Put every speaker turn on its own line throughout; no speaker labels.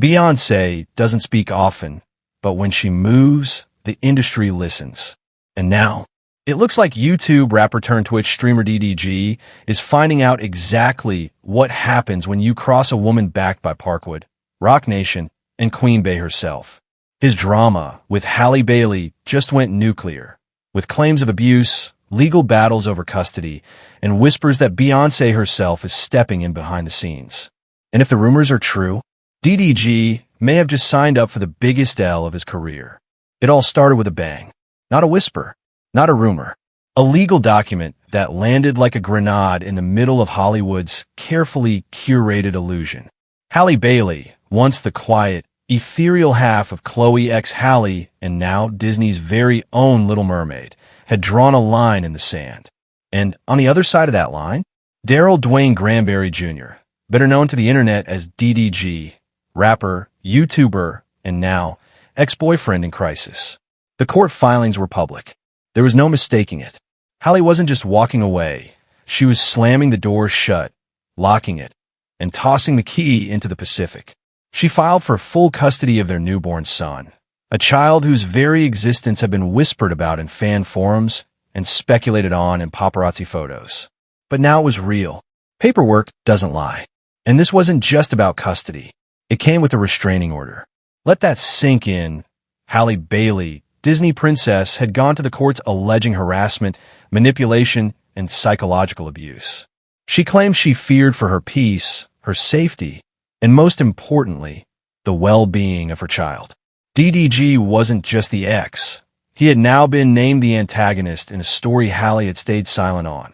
Beyoncé doesn't speak often, but when she moves, the industry listens. And now, it looks like YouTube rapper turned Twitch streamer DDG is finding out exactly what happens when you cross a woman backed by Parkwood, Roc Nation, and Queen Bey herself. His drama with Halle Bailey just went nuclear, with claims of abuse, legal battles over custody, and whispers that Beyoncé herself is stepping in behind the scenes. And if the rumors are true, DDG may have just signed up for the biggest L of his career. It all started with a bang. Not a whisper, not a rumor. A legal document that landed like a grenade in the middle of Hollywood's carefully curated illusion. Halle Bailey, once the quiet, ethereal half of Chloe x Halle and now Disney's very own Little Mermaid, had drawn a line in the sand. And on the other side of that line, Darryl Dwayne Granberry Jr., better known to the internet as DDG, rapper, YouTuber, and now ex-boyfriend in crisis. The court filings were public. There was no mistaking it. Halle wasn't just walking away. She was slamming the door shut, locking it, and tossing the key into the Pacific. She filed for full custody of their newborn son, a child whose very existence had been whispered about in fan forums and speculated on in paparazzi photos. But now it was real. Paperwork doesn't lie. And this wasn't just about custody. It came with a restraining order. Let that sink in. Halle Bailey, Disney princess, had gone to the courts alleging harassment, manipulation, and psychological abuse. She claimed she feared for her peace, her safety, and most importantly, the well-being of her child. DDG wasn't just the ex. He had now been named the antagonist in a story Halle had stayed silent on.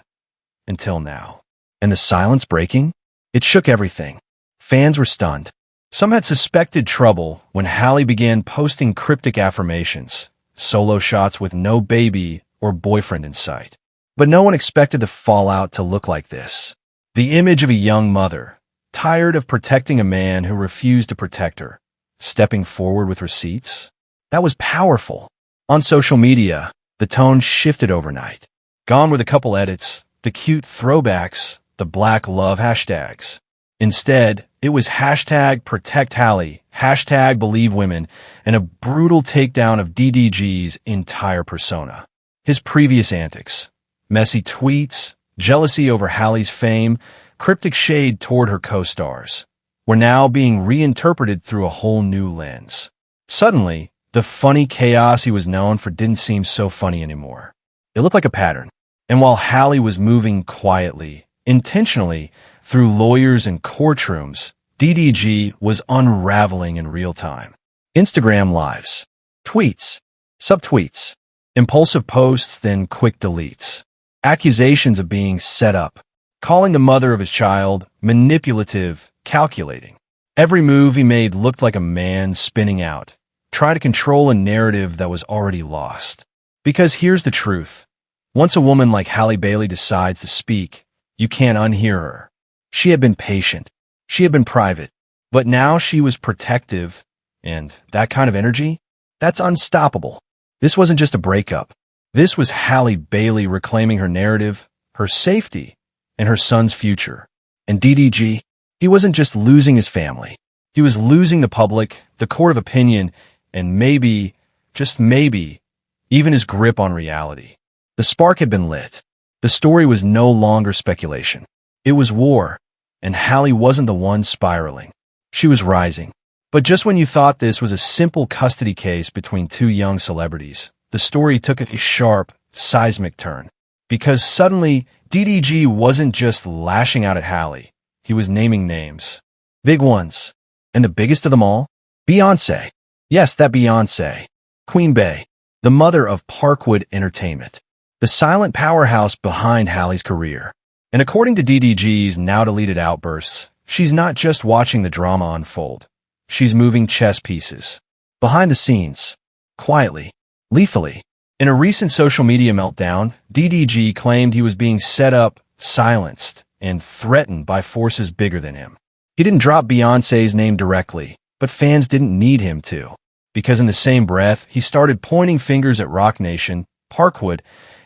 Until now. And the silence breaking? It shook everything. Fans were stunned. Some had suspected trouble when Halle began posting cryptic affirmations, solo shots with no baby or boyfriend in sight. But no one expected the fallout to look like this. The image of a young mother, tired of protecting a man who refused to protect her, stepping forward with receipts. That was powerful. On social media, the tone shifted overnight. Gone were the couple edits, the cute throwbacks, the black love hashtags. Instead, it was hashtag protect Halle, hashtag believe women, and a brutal takedown of DDG's entire persona. His previous antics, messy tweets, jealousy over Halle's fame, cryptic shade toward her co-stars, were now being reinterpreted through a whole new lens. Suddenly, the funny chaos he was known for didn't seem so funny anymore. It looked like a pattern. And while Halle was moving quietly, intentionally, through lawyers and courtrooms, DDG was unraveling in real time. Instagram lives, tweets, subtweets, impulsive posts, then quick deletes, accusations of being set up, calling the mother of his child manipulative, calculating. Every move he made looked like a man spinning out, trying to control a narrative that was already lost. Because here's the truth. Once a woman like Halle Bailey decides to speak, you can't unhear her. She had been patient. She had been private. But now she was protective, and that kind of energy? That's unstoppable. This wasn't just a breakup. This was Halle Bailey reclaiming her narrative, her safety, and her son's future. And DDG, he wasn't just losing his family. He was losing the public, the court of opinion, and maybe, just maybe, even his grip on reality. The spark had been lit. The story was no longer speculation. It was war, and Halle wasn't the one spiraling. She was rising. But just when you thought this was a simple custody case between two young celebrities, the story took a sharp, seismic turn. Because suddenly, DDG wasn't just lashing out at Halle. He was naming names. Big ones. And the biggest of them all? Beyoncé. Yes, that Beyoncé. Queen Bey, the mother of Parkwood Entertainment. The silent powerhouse behind Halle's career. And according to DDG's now-deleted outbursts, she's not just watching the drama unfold. She's moving chess pieces. Behind the scenes. Quietly. Lethally. In a recent social media meltdown, DDG claimed he was being set up, silenced, and threatened by forces bigger than him. He didn't drop Beyoncé's name directly, but fans didn't need him to. Because in the same breath, he started pointing fingers at Roc Nation, Parkwood,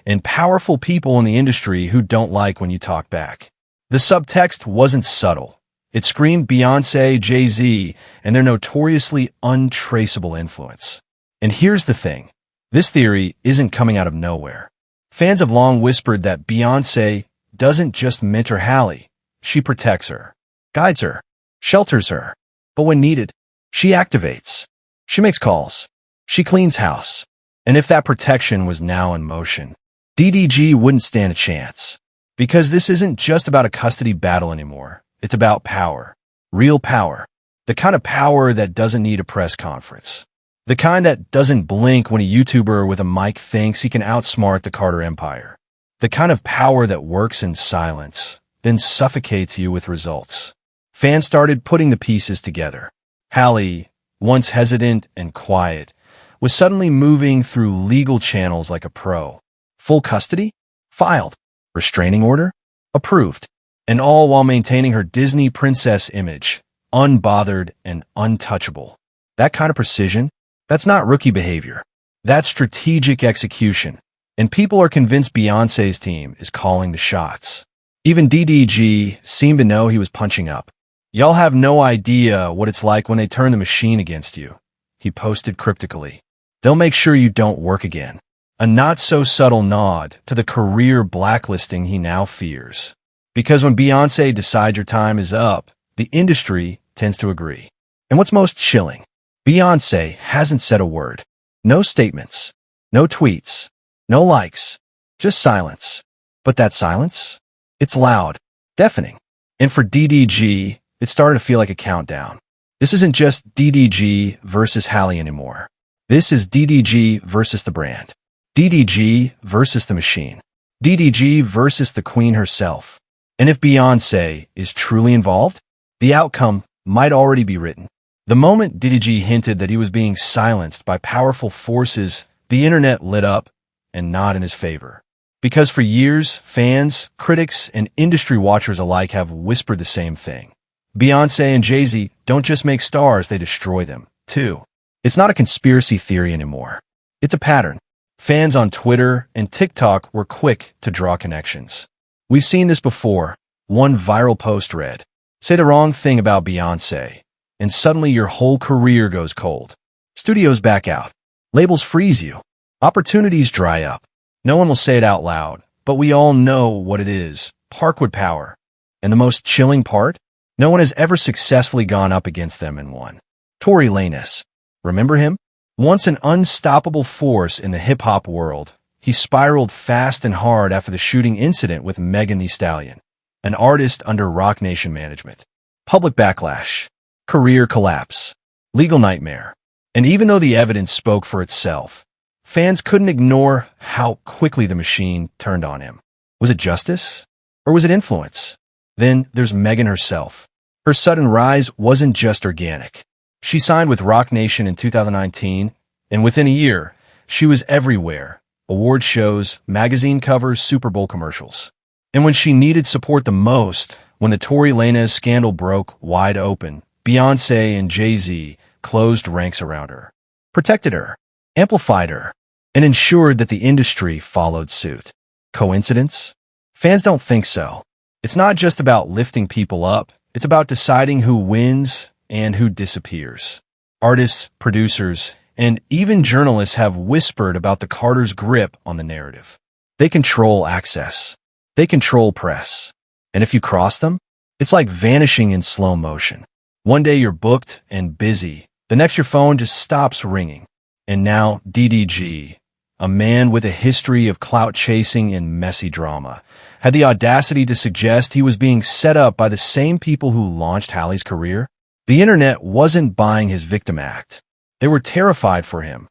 and powerful people in the industry who don't like when you talk back. The subtext wasn't subtle. It screamed Beyoncé, Jay-Z, and their notoriously untraceable influence. And here's the thing. This theory isn't coming out of nowhere. Fans have long whispered that Beyoncé doesn't just mentor Halle, she protects her, guides her, shelters her. But when needed, she activates. She makes calls. She cleans house. And if that protection was now in motion, DDG wouldn't stand a chance. Because this isn't just about a custody battle anymore. It's about power. Real power. The kind of power that doesn't need a press conference. The kind that doesn't blink when a YouTuber with a mic thinks he can outsmart the Carter Empire. The kind of power that works in silence, then suffocates you with results. Fans started putting the pieces together. Halle, once hesitant and quiet, was suddenly moving through legal channels like a pro. Full custody? Filed. Restraining order? Approved. And all while maintaining her Disney princess image, unbothered and untouchable. That kind of precision? That's not rookie behavior. That's strategic execution. And people are convinced Beyoncé's team is calling the shots. Even DDG seemed to know he was punching up. Y'all have no idea what it's like when they turn the machine against you, he posted cryptically. They'll make sure you don't work again. A not-so-subtle nod to the career blacklisting he now fears. Because when Beyoncé decides your time is up, the industry tends to agree. And what's most chilling? Beyoncé hasn't said a word. No statements. No tweets. No likes. Just silence. But that silence? It's loud. Deafening. And for DDG, it started to feel like a countdown. This isn't just DDG versus Halle anymore. This is DDG versus the brand. DDG versus the machine. DDG versus the queen herself. And if Beyoncé is truly involved, the outcome might already be written. The moment DDG hinted that he was being silenced by powerful forces, the internet lit up, and not in his favor. Because for years, fans, critics, and industry watchers alike have whispered the same thing. Beyoncé and Jay-Z don't just make stars, they destroy them, too. It's not a conspiracy theory anymore. It's a pattern. Fans on Twitter and TikTok were quick to draw connections. We've seen this before. One viral post read, "Say the wrong thing about Beyoncé, and suddenly your whole career goes cold. Studios back out. Labels freeze you. Opportunities dry up. No one will say it out loud, but we all know what it is. Parkwood power. And the most chilling part? No one has ever successfully gone up against them and won. Tory Lanez. Remember him? Once an unstoppable force in the hip-hop world, he spiraled fast and hard after the shooting incident with Megan Thee Stallion, an artist under Roc Nation management. Public backlash. Career collapse. Legal nightmare. And even though the evidence spoke for itself, fans couldn't ignore how quickly the machine turned on him. Was it justice? Or was it influence? Then there's Megan herself. Her sudden rise wasn't just organic. She signed with Roc Nation in 2019, and within a year, she was everywhere. Award shows, magazine covers, Super Bowl commercials. And when she needed support the most, when the Tory Lanez scandal broke wide open, Beyoncé and Jay-Z closed ranks around her, protected her, amplified her, and ensured that the industry followed suit. Coincidence? Fans don't think so. It's not just about lifting people up. It's about deciding who wins and who disappears. Artists, producers, and even journalists have whispered about the Carters' grip on the narrative. They control access. They control press. And if you cross them, it's like vanishing in slow motion. One day you're booked and busy. The next your phone just stops ringing. And now DDG, a man with a history of clout chasing and messy drama, had the audacity to suggest he was being set up by the same people who launched Halle's career. The internet wasn't buying his victim act. They were terrified for him,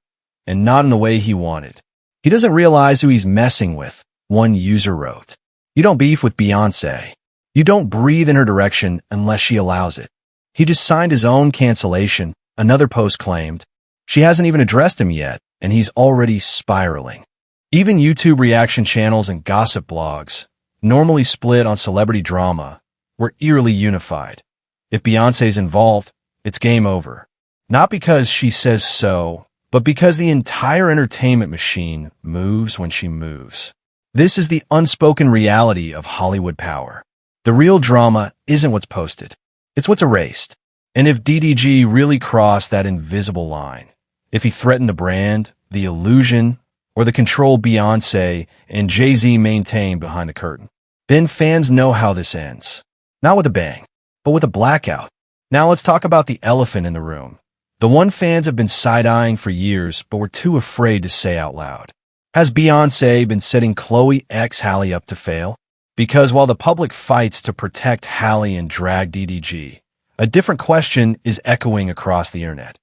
and not in the way he wanted. He doesn't realize who he's messing with, one user wrote. You don't beef with Beyoncé. You don't breathe in her direction unless she allows it. He just signed his own cancellation, another post claimed. She hasn't even addressed him yet, and he's already spiraling. Even YouTube reaction channels and gossip blogs, normally split on celebrity drama, were eerily unified. If Beyoncé's involved, it's game over. Not because she says so, but because the entire entertainment machine moves when she moves. This is the unspoken reality of Hollywood power. The real drama isn't what's posted. It's what's erased. And if DDG really crossed that invisible line, if he threatened the brand, the illusion, or the control Beyoncé and Jay-Z maintain behind the curtain, then fans know how this ends. Not with a bang, but with a blackout. Now let's talk about the elephant in the room. The one fans have been side-eyeing for years, but were too afraid to say out loud. Has Beyoncé been setting Chloe x Halle up to fail? Because while the public fights to protect Halle and drag DDG, a different question is echoing across the internet.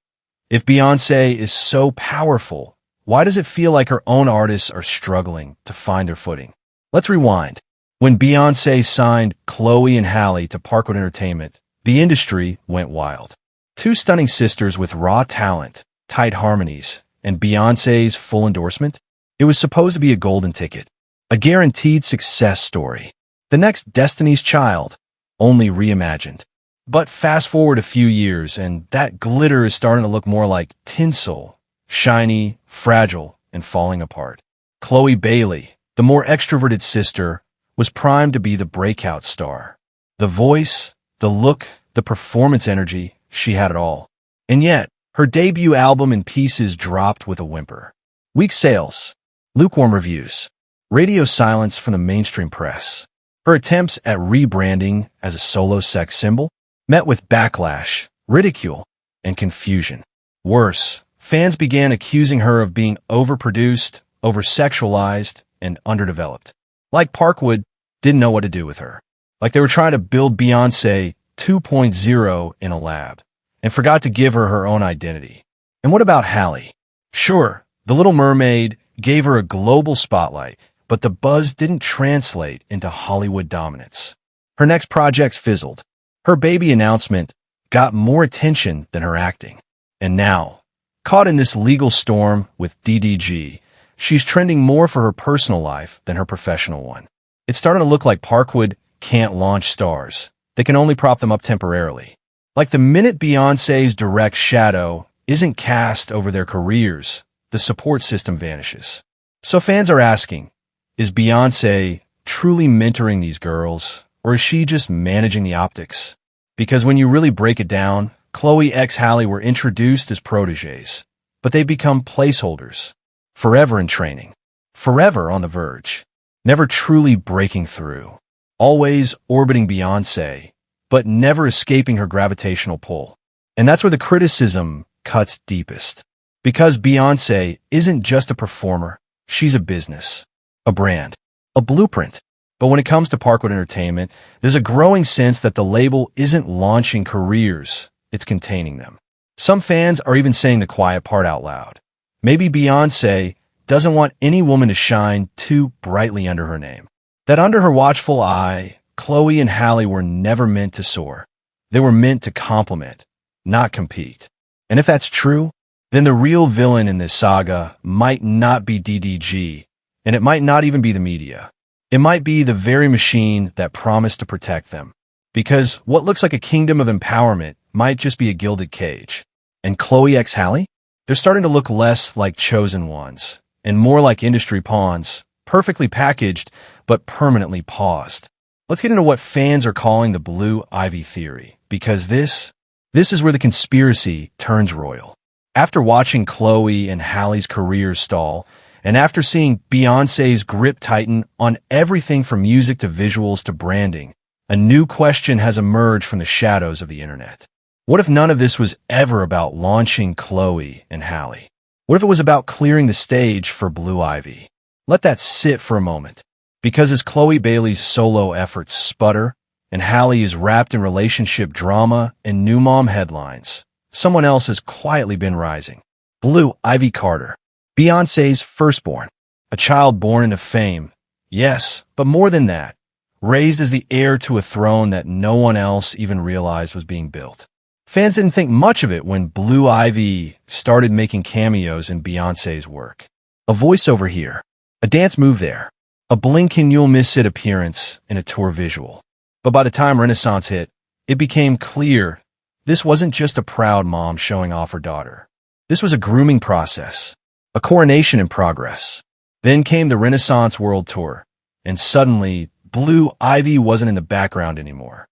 If Beyoncé is so powerful, why does it feel like her own artists are struggling to find their footing? Let's rewind. When Beyoncé signed Chloe and Halle to Parkwood Entertainment, the industry went wild. Two stunning sisters with raw talent, tight harmonies, and Beyoncé's full endorsement. It was supposed to be a golden ticket, a guaranteed success story. The next Destiny's Child, only reimagined. But fast forward a few years, and that glitter is starting to look more like tinsel, shiny, fragile, and falling apart. Halle Bailey, the more extroverted sister, was primed to be the breakout star. The voice, the look, the performance energy, she had it all. And yet, her debut album in pieces dropped with a whimper. Weak sales, lukewarm reviews, radio silence from the mainstream press. Her attempts at rebranding as a solo sex symbol met with backlash, ridicule, and confusion. Worse, fans began accusing her of being overproduced, oversexualized, and underdeveloped. Like Parkwood didn't know what to do with her. Like they were trying to build Beyoncé 2.0 in a lab, and forgot to give her her own identity. And what about Halle? Sure, the Little Mermaid gave her a global spotlight, but the buzz didn't translate into Hollywood dominance. Her next projects fizzled. Her baby announcement got more attention than her acting. And now, caught in this legal storm with DDG, she's trending more for her personal life than her professional one. It's starting to look like Parkwood can't launch stars. They can only prop them up temporarily. Like the minute Beyoncé's direct shadow isn't cast over their careers, the support system vanishes. So fans are asking, is Beyoncé truly mentoring these girls, or is she just managing the optics? Because when you really break it down, Chloe x Halle were introduced as protégés, but they become placeholders, forever in training, forever on the verge, never truly breaking through, always orbiting Beyoncé, but never escaping her gravitational pull. And that's where the criticism cuts deepest. Because Beyoncé isn't just a performer, she's a business, a brand, a blueprint. But when it comes to Parkwood Entertainment, there's a growing sense that the label isn't launching careers, it's containing them. Some fans are even saying the quiet part out loud. Maybe Beyoncé doesn't want any woman to shine too brightly under her name. That under her watchful eye, Chloe and Halle were never meant to soar. They were meant to complement, not compete. And if that's true, then the real villain in this saga might not be DDG, and it might not even be the media. It might be the very machine that promised to protect them. Because what looks like a kingdom of empowerment might just be a gilded cage. And Chloe x Halle? They're starting to look less like chosen ones, and more like industry pawns, perfectly packaged, but permanently paused. Let's get into what fans are calling the Blue Ivy theory, because this is where the conspiracy turns royal. After watching Chloe and Halle's careers stall, and after seeing Beyoncé's grip tighten on everything from music to visuals to branding, a new question has emerged from the shadows of the internet. What if none of this was ever about launching Chloe and Halle? What if it was about clearing the stage for Blue Ivy? Let that sit for a moment. Because as Halle Bailey's solo efforts sputter, and Halle is wrapped in relationship drama and new mom headlines, someone else has quietly been rising. Blue Ivy Carter, Beyoncé's firstborn, a child born into fame. Yes, but more than that, raised as the heir to a throne that no one else even realized was being built. Fans didn't think much of it when Blue Ivy started making cameos in Beyoncé's work. A voiceover here, a dance move there, a blink and you'll miss it appearance in a tour visual. But by the time Renaissance hit, it became clear this wasn't just a proud mom showing off her daughter. This was a grooming process, a coronation in progress. Then came the Renaissance World Tour, and suddenly, Blue Ivy wasn't in the background anymore.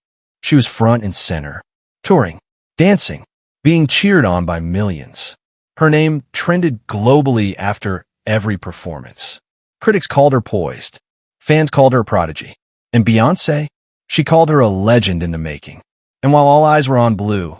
She was front and center, touring, dancing, being cheered on by millions. Her name trended globally after every performance. Critics called her poised. Fans called her a prodigy. And Beyoncé? She called her a legend in the making. And while all eyes were on Blue,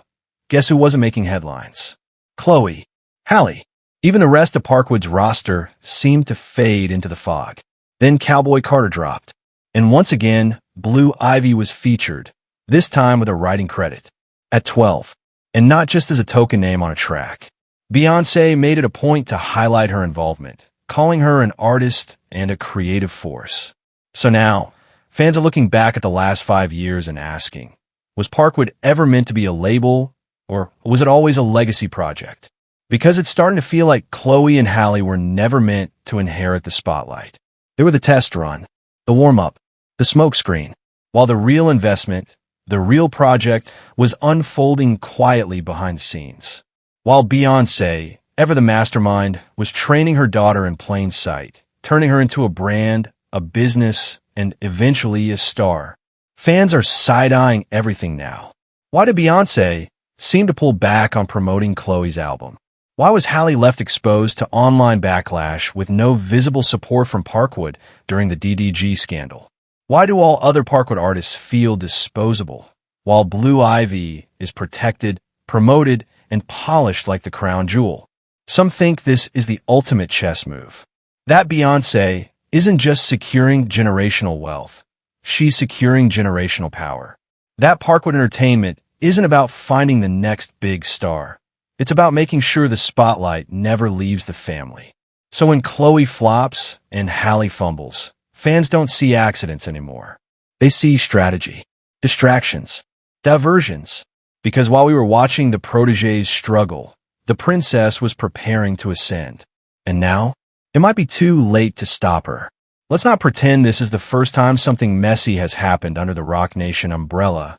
guess who wasn't making headlines? Chloe, Halle, even the rest of Parkwood's roster seemed to fade into the fog. Then Cowboy Carter dropped. And once again, Blue Ivy was featured, this time with a writing credit. At 12, and not just as a token name on a track. Beyoncé made it a point to highlight her involvement, calling her an artist and a creative force. So now, fans are looking back at the last 5 years and asking, was Parkwood ever meant to be a label, or was it always a legacy project? Because it's starting to feel like Chloe and Halle were never meant to inherit the spotlight. They were the test run, the warm-up, the smokescreen, while the real investment, the real project, was unfolding quietly behind the scenes. While Beyoncé, ever the mastermind, was training her daughter in plain sight, turning her into a brand, a business, and eventually a star. Fans are side-eyeing everything now. Why did Beyoncé seem to pull back on promoting Chloe's album? Why was Halle left exposed to online backlash with no visible support from Parkwood during the DDG scandal? Why do all other Parkwood artists feel disposable, while Blue Ivy is protected, promoted, and polished like the crown jewel? Some think this is the ultimate chess move. That Beyoncé isn't just securing generational wealth, she's securing generational power. That Parkwood Entertainment isn't about finding the next big star. It's about making sure the spotlight never leaves the family. So when Chloe flops and Halle fumbles, fans don't see accidents anymore. They see strategy, distractions, diversions. Because while we were watching the protégés struggle, the princess was preparing to ascend. And now, it might be too late to stop her. Let's not pretend this is the first time something messy has happened under the Roc Nation umbrella,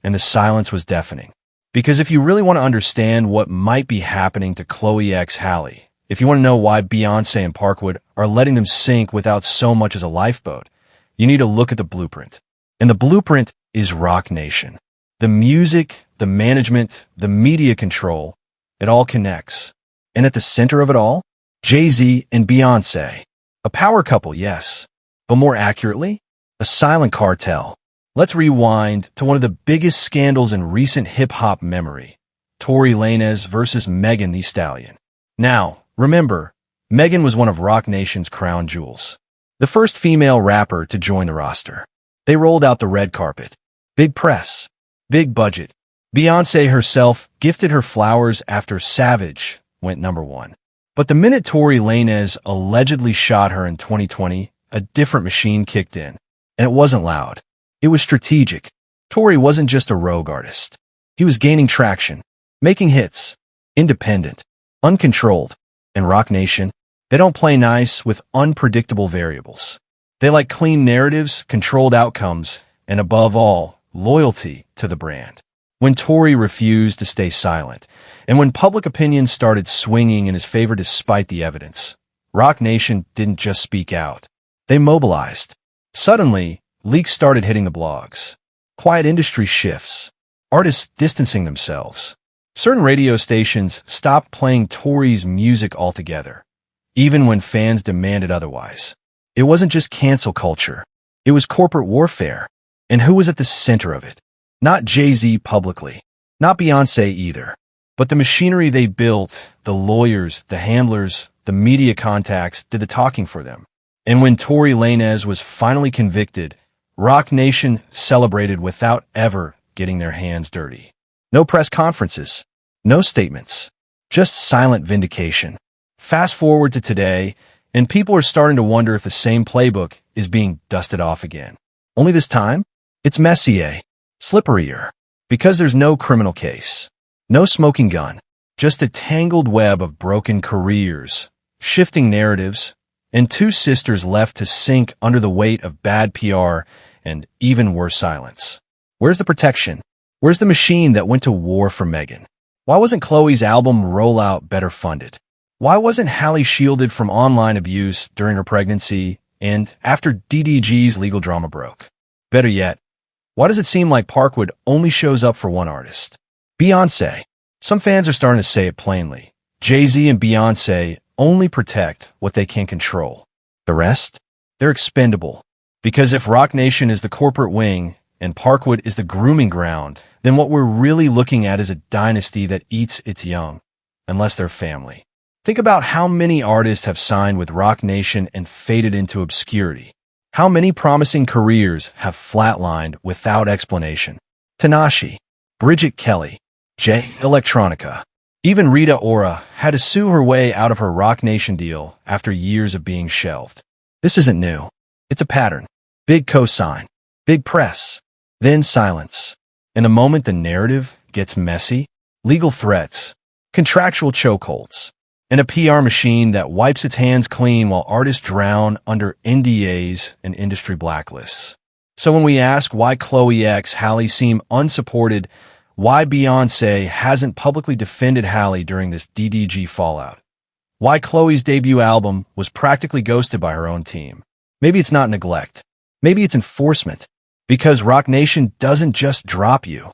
and the silence was deafening. Because if you really want to understand what might be happening to Chloe x Halle, if you want to know why Beyoncé and Parkwood are letting them sink without so much as a lifeboat, you need to look at the blueprint. And the blueprint is Roc Nation. The music, the management, the media control, it all connects. And at the center of it all, Jay-Z and Beyoncé. A power couple, yes, but more accurately, a silent cartel. Let's rewind to one of the biggest scandals in recent hip-hop memory, Tory Lanez versus Megan Thee Stallion. Now, remember, Megan was one of Roc Nation's crown jewels, the first female rapper to join the roster. They rolled out the red carpet. Big press, big budget. Beyoncé herself gifted her flowers after Savage went #1. But the minute Tory Lanez allegedly shot her in 2020, a different machine kicked in. And it wasn't loud. It was strategic. Tory wasn't just a rogue artist. He was gaining traction, making hits, independent, uncontrolled. And Roc Nation, they don't play nice with unpredictable variables. They like clean narratives, controlled outcomes, and above all, loyalty to the brand. When Tory refused to stay silent, and when public opinion started swinging in his favor despite the evidence, Roc Nation didn't just speak out. They mobilized. Suddenly, leaks started hitting the blogs. Quiet industry shifts. Artists distancing themselves. Certain radio stations stopped playing Tory's music altogether, even when fans demanded otherwise. It wasn't just cancel culture. It was corporate warfare. And who was at the center of it? Not Jay-Z publicly. Not Beyoncé either. But the machinery they built, the lawyers, the handlers, the media contacts did the talking for them. And when Tory Lanez was finally convicted, Roc Nation celebrated without ever getting their hands dirty. No press conferences, no statements, just silent vindication. Fast forward to today, and people are starting to wonder if the same playbook is being dusted off again. Only this time, it's messier, slipperier, because there's no criminal case, no smoking gun, just a tangled web of broken careers, shifting narratives, and two sisters left to sink under the weight of bad PR and even worse silence. Where's the protection? Where's the machine that went to war for Megan? Why wasn't Chloe's album rollout better funded? Why wasn't Halle shielded from online abuse during her pregnancy and after DDG's legal drama broke? Better yet, Why does it seem like Parkwood only shows up for one artist? Beyoncé. Some fans are starting to say it plainly. Jay-Z and Beyoncé only protect what they can control. The rest? They're expendable. Because if Roc Nation is the corporate wing and Parkwood is the grooming ground, then what we're really looking at is a dynasty that eats its young, unless they're family. Think about how many artists have signed with Roc Nation and faded into obscurity. How many promising careers have flatlined without explanation? Tanashi, Bridget Kelly, J Electronica. Even Rita Ora had to sue her way out of her Roc Nation deal after years of being shelved. This isn't new. It's a pattern. Big cosign, big press, then silence. In a moment the narrative gets messy, legal threats, contractual chokeholds, and a PR machine that wipes its hands clean while artists drown under NDAs and industry blacklists. So when we ask why Chloe x Halle seem unsupported, why Beyoncé hasn't publicly defended Halle during this DDG fallout, why Chloe's debut album was practically ghosted by her own team, maybe it's not neglect, maybe it's enforcement, because Roc Nation doesn't just drop you,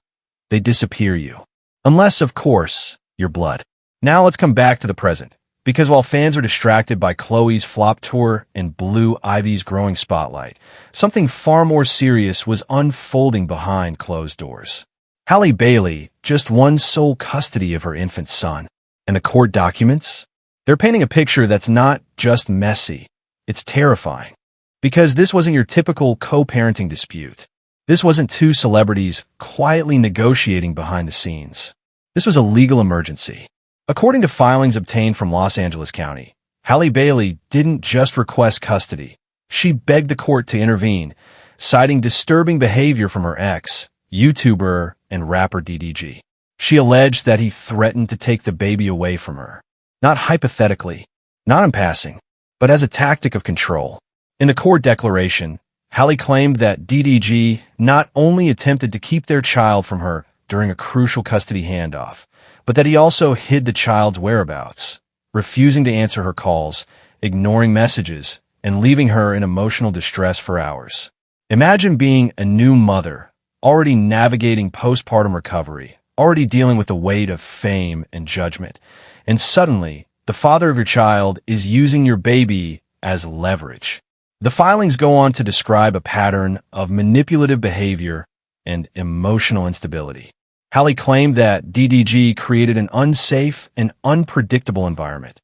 they disappear you. Unless, of course, you're blood. Now let's come back to the present, because while fans are distracted by Chloe's flop tour and Blue Ivy's growing spotlight, something far more serious was unfolding behind closed doors. Halle Bailey just won sole custody of her infant son, and the court documents? They're painting a picture that's not just messy, it's terrifying. Because this wasn't your typical co-parenting dispute. This wasn't two celebrities quietly negotiating behind the scenes. This was a legal emergency. According to filings obtained from Los Angeles County, Halle Bailey didn't just request custody. She begged the court to intervene, citing disturbing behavior from her ex, YouTuber and rapper DDG. She alleged that he threatened to take the baby away from her. Not hypothetically, not in passing, but as a tactic of control. In the court declaration, Halle claimed that DDG not only attempted to keep their child from her during a crucial custody handoff, but that he also hid the child's whereabouts, refusing to answer her calls, ignoring messages, and leaving her in emotional distress for hours. Imagine being a new mother, already navigating postpartum recovery, already dealing with the weight of fame and judgment, and suddenly, the father of your child is using your baby as leverage. The filings go on to describe a pattern of manipulative behavior and emotional instability. Halle claimed that DDG created an unsafe and unpredictable environment,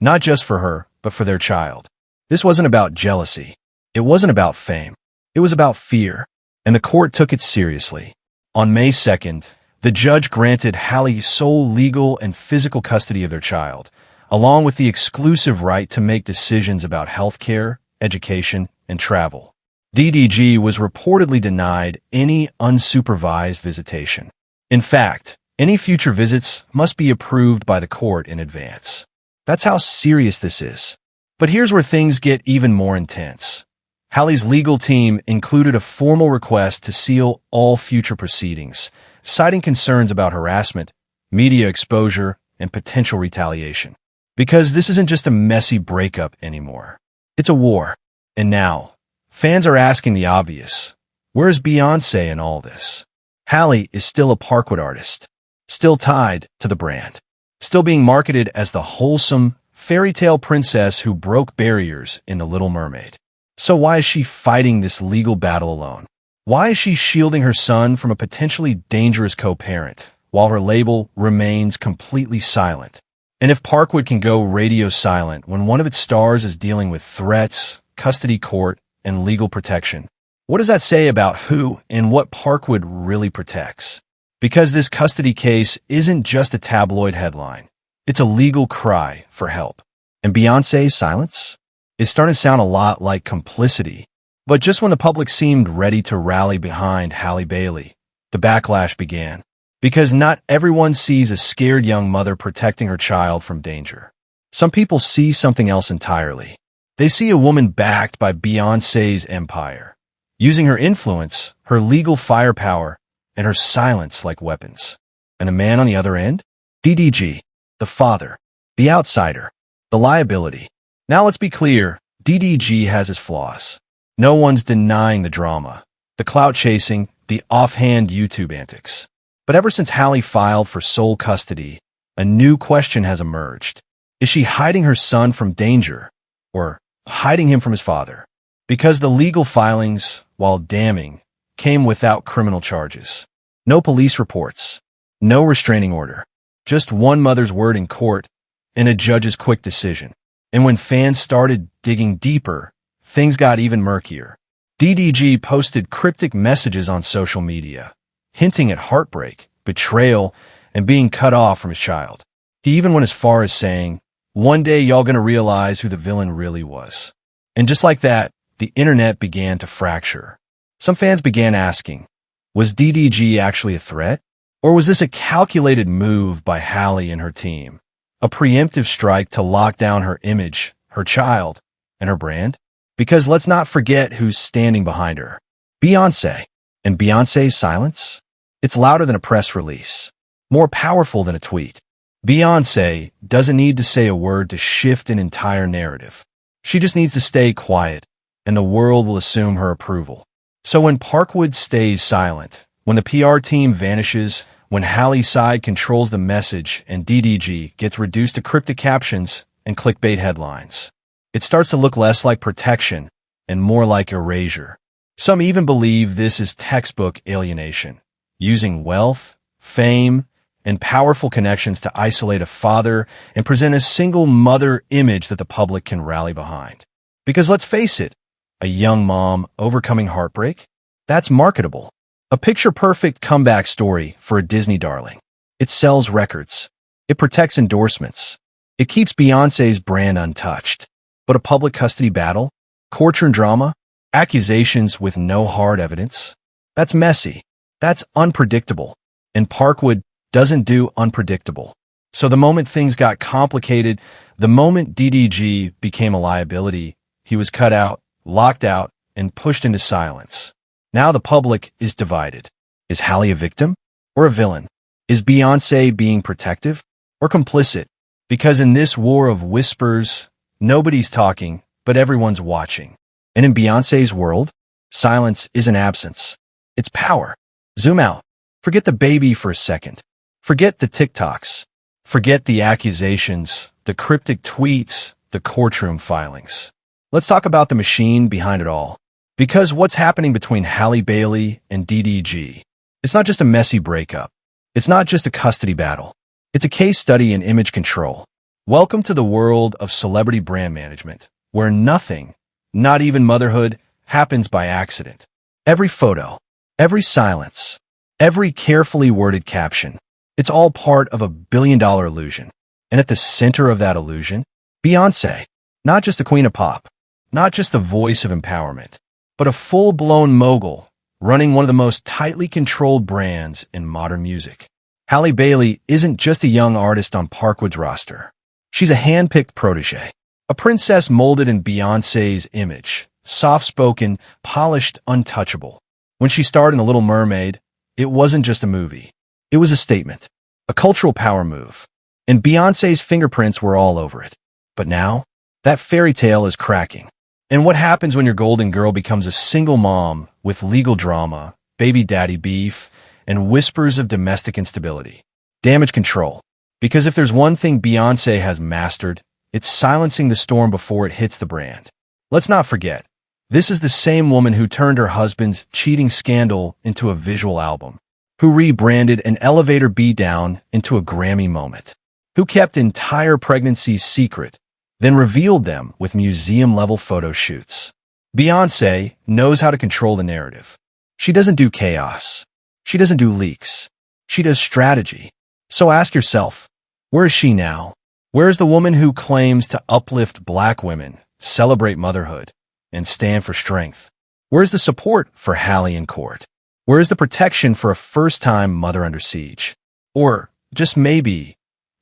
not just for her, but for their child. This wasn't about jealousy. It wasn't about fame. It was about fear, and the court took it seriously. On May 2nd, the judge granted Halle sole legal and physical custody of their child, along with the exclusive right to make decisions about health care, education, and travel. DDG was reportedly denied any unsupervised visitation. In fact, any future visits must be approved by the court in advance. That's how serious this is. But here's where things get even more intense. Halle's legal team included a formal request to seal all future proceedings, citing concerns about harassment, media exposure, and potential retaliation. Because this isn't just a messy breakup anymore. It's a war. And now, fans are asking the obvious. Where's Beyoncé in all this? Halle is still a Parkwood artist, still tied to the brand, still being marketed as the wholesome, fairy tale princess who broke barriers in The Little Mermaid. So why is she fighting this legal battle alone? Why is she shielding her son from a potentially dangerous co-parent, while her label remains completely silent? And if Parkwood can go radio silent when one of its stars is dealing with threats, custody court, and legal protection, what does that say about who and what Parkwood really protects? Because this custody case isn't just a tabloid headline. It's a legal cry for help. And Beyoncé's silence is starting to sound a lot like complicity. But just when the public seemed ready to rally behind Halle Bailey, the backlash began. Because not everyone sees a scared young mother protecting her child from danger. Some people see something else entirely. They see a woman backed by Beyoncé's empire, using her influence, her legal firepower, and her silence like weapons. And a man on the other end? DDG, the father, the outsider, the liability. Now let's be clear, DDG has his flaws. No one's denying the drama, the clout chasing, the offhand YouTube antics. But ever since Halle filed for sole custody, a new question has emerged. Is she hiding her son from danger, or hiding him from his father? Because the legal filings, while damning, came without criminal charges. No police reports, no restraining order, just one mother's word in court and a judge's quick decision. And when fans started digging deeper, things got even murkier. DDG posted cryptic messages on social media, hinting at heartbreak, betrayal, and being cut off from his child. He even went as far as saying, "One day y'all gonna realize who the villain really was." And just like that, the internet began to fracture. Some fans began asking, was DDG actually a threat? Or was this a calculated move by Halle and her team? A preemptive strike to lock down her image, her child, and her brand? Because let's not forget who's standing behind her. Beyoncé. And Beyoncé's silence? It's louder than a press release, more powerful than a tweet. Beyoncé doesn't need to say a word to shift an entire narrative. She just needs to stay quiet, and the world will assume her approval. So when Parkwood stays silent, when the PR team vanishes, when Halle's side controls the message and DDG gets reduced to cryptic captions and clickbait headlines, it starts to look less like protection and more like erasure. Some even believe this is textbook alienation, using wealth, fame, and powerful connections to isolate a father and present a single mother image that the public can rally behind. Because let's face it, a young mom overcoming heartbreak, that's marketable. A picture-perfect comeback story for a Disney darling. It sells records. It protects endorsements. It keeps Beyoncé's brand untouched. But a public custody battle, courtroom drama, accusations with no hard evidence, that's messy. That's unpredictable. And Parkwood doesn't do unpredictable. So the moment things got complicated, the moment DDG became a liability, he was cut out, locked out, and pushed into silence. Now the public is divided. Is Halle a victim or a villain? Is Beyoncé being protective or complicit? Because in this war of whispers, nobody's talking, but everyone's watching. And in Beyoncé's world, silence isn't absence. It's power. Zoom out. Forget the baby for a second. Forget the TikToks. Forget the accusations, the cryptic tweets, the courtroom filings. Let's talk about the machine behind it all. Because what's happening between Halle Bailey and DDG, it's not just a messy breakup. It's not just a custody battle. It's a case study in image control. Welcome to the world of celebrity brand management, where nothing, not even motherhood, happens by accident. Every photo, every silence, every carefully worded caption, it's all part of a billion-dollar illusion. And at the center of that illusion, Beyoncé, not just the queen of pop, not just the voice of empowerment, but a full-blown mogul running one of the most tightly controlled brands in modern music. Halle Bailey isn't just a young artist on Parkwood's roster. She's a hand-picked protege, a princess molded in Beyoncé's image, soft-spoken, polished, untouchable. When she starred in The Little Mermaid, it wasn't just a movie. It was a statement, a cultural power move, and Beyoncé's fingerprints were all over it. But now, that fairy tale is cracking. And what happens when your golden girl becomes a single mom with legal drama, baby daddy beef, and whispers of domestic instability? Damage control. Because if there's one thing Beyoncé has mastered, it's silencing the storm before it hits the brand. Let's not forget, this is the same woman who turned her husband's cheating scandal into a visual album, who rebranded an elevator beatdown into a Grammy moment, who kept entire pregnancies secret, then revealed them with museum-level photo shoots. Beyoncé knows how to control the narrative. She doesn't do chaos. She doesn't do leaks. She does strategy. So ask yourself, where is she now? Where is the woman who claims to uplift Black women, celebrate motherhood, and stand for strength? Where is the support for Halle in court? Where is the protection for a first-time mother under siege? Or, just maybe,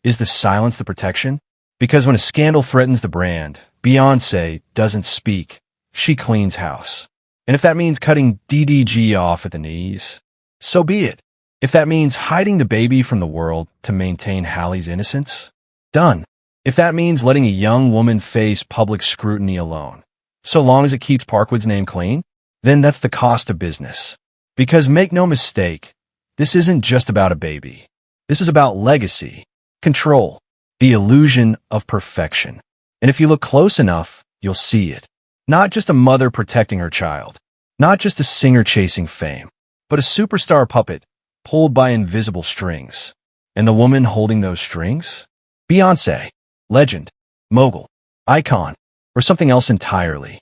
is the silence the protection? Because when a scandal threatens the brand, Beyoncé doesn't speak. She cleans house. And if that means cutting DDG off at the knees, so be it. If that means hiding the baby from the world to maintain Halle's innocence, done. If that means letting a young woman face public scrutiny alone, so long as it keeps Parkwood's name clean, then that's the cost of business. Because make no mistake, this isn't just about a baby. This is about legacy, control, the illusion of perfection. And if you look close enough, you'll see it. Not just a mother protecting her child, not just a singer chasing fame, but a superstar puppet pulled by invisible strings. And the woman holding those strings? Beyoncé, legend, mogul, icon, or something else entirely.